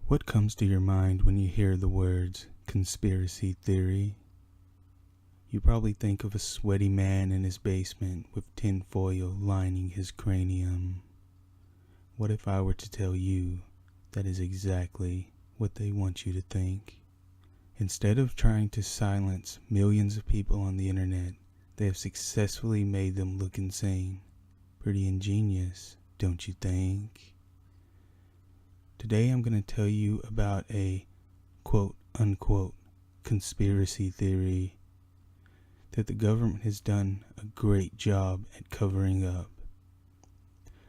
What comes to your mind when you hear the words conspiracy theory? You probably think of a sweaty man in his basement with tinfoil lining his cranium. What if I were to tell you that is exactly what they want you to think? Instead of trying to silence millions of people on the internet, they have successfully made them look insane. Pretty ingenious, don't you think? Today I'm going to tell you about a quote-unquote conspiracy theory that the government has done a great job at covering up.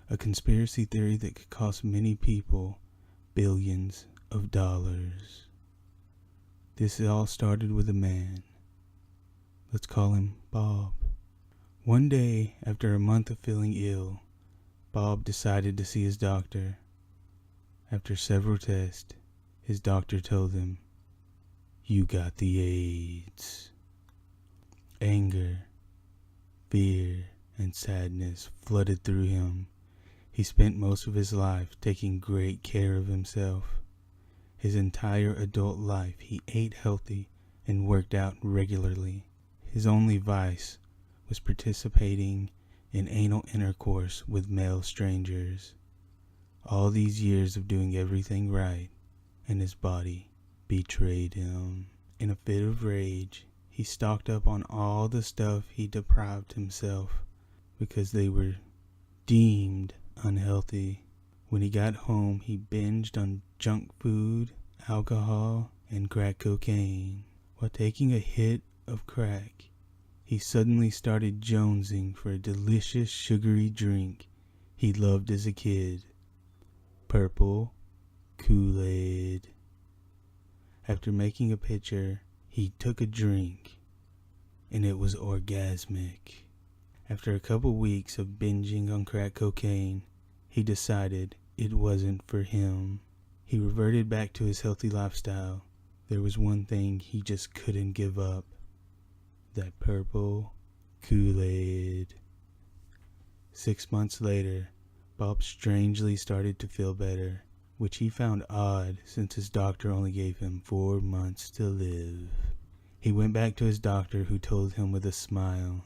A conspiracy theory that could cost many people billions of dollars. This all started with a man. Let's call him Bob. One day, after a month of feeling ill, Bob decided to see his doctor. After several tests, his doctor told him, "You got the AIDS." Anger, fear, and sadness flooded through him. He spent most of his life taking great care of himself. His entire adult life he ate healthy and worked out regularly. His only vice was participating in anal intercourse with male strangers. All these years of doing everything right, and his body betrayed him. In a fit of rage, he stocked up on all the stuff he deprived himself because they were deemed unhealthy. When he got home, he binged on junk food, alcohol, and crack cocaine. While taking a hit of crack, he suddenly started jonesing for a delicious sugary drink he loved as a kid. Purple Kool-Aid. After making a pitcher, he took a drink, and it was orgasmic. After a couple weeks of binging on crack cocaine, he decided it wasn't for him. He reverted back to his healthy lifestyle. There was one thing he just couldn't give up. That purple Kool-Aid. 6 months later, Bob strangely started to feel better, which he found odd since his doctor only gave him 4 months to live. He went back to his doctor, who told him with a smile,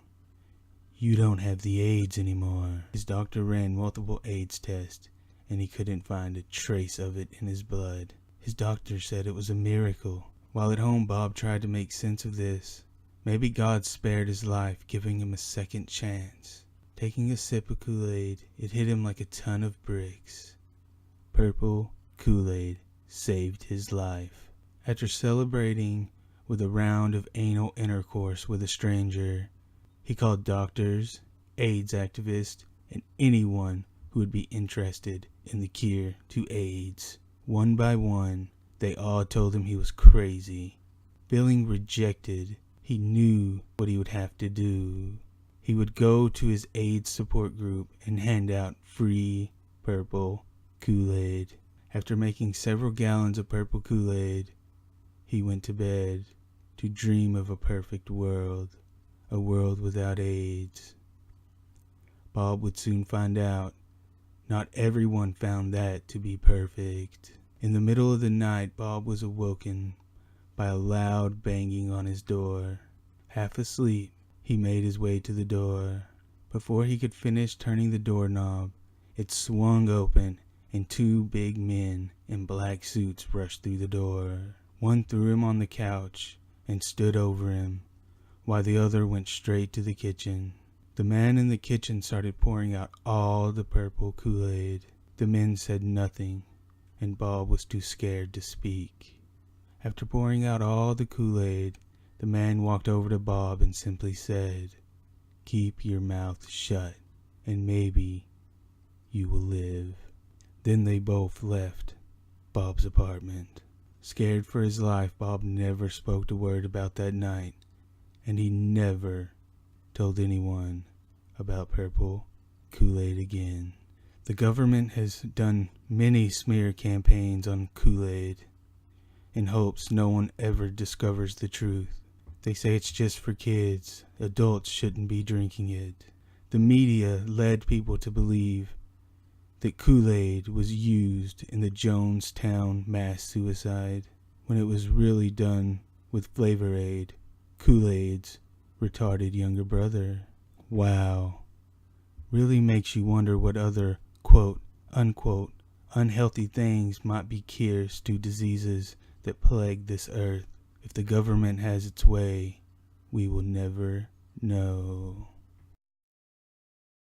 "You don't have the AIDS anymore." His doctor ran multiple AIDS tests, and he couldn't find a trace of it in his blood. His doctor said it was a miracle. While at home, Bob tried to make sense of this. Maybe God spared his life, giving him a second chance. Taking a sip of Kool-Aid, it hit him like a ton of bricks. Purple Kool-Aid saved his life. After celebrating with a round of anal intercourse with a stranger, he called doctors, AIDS activists, and anyone who would be interested in the cure to AIDS. One by one, they all told him he was crazy. Feeling rejected, he knew what he would have to do. He would go to his AIDS support group and hand out free purple Kool-Aid. After making several gallons of purple Kool-Aid, he went to bed to dream of a perfect world, a world without AIDS. Bob would soon find out not everyone found that to be perfect. In the middle of the night, Bob was awoken by a loud banging on his door. Half asleep, he made his way to the door. Before he could finish turning the doorknob, it swung open and 2 big men in black suits rushed through the door. One threw him on the couch and stood over him, while the other went straight to the kitchen. The man in the kitchen started pouring out all the purple Kool-Aid. The men said nothing, and Bob was too scared to speak. After pouring out all the Kool-Aid, the man walked over to Bob and simply said, "Keep your mouth shut, and maybe you will live." Then they both left Bob's apartment. Scared for his life, Bob never spoke a word about that night, and he never told anyone about purple Kool-Aid again. The government has done many smear campaigns on Kool-Aid in hopes no one ever discovers the truth. They say it's just for kids. Adults shouldn't be drinking it. The media led people to believe that Kool-Aid was used in the Jonestown mass suicide when it was really done with Flavor Aid, Kool-Aid's retarded younger brother. Wow. Really makes you wonder what other quote unquote unhealthy things might be cures to diseases that plague this earth. If the government has its way, we will never know.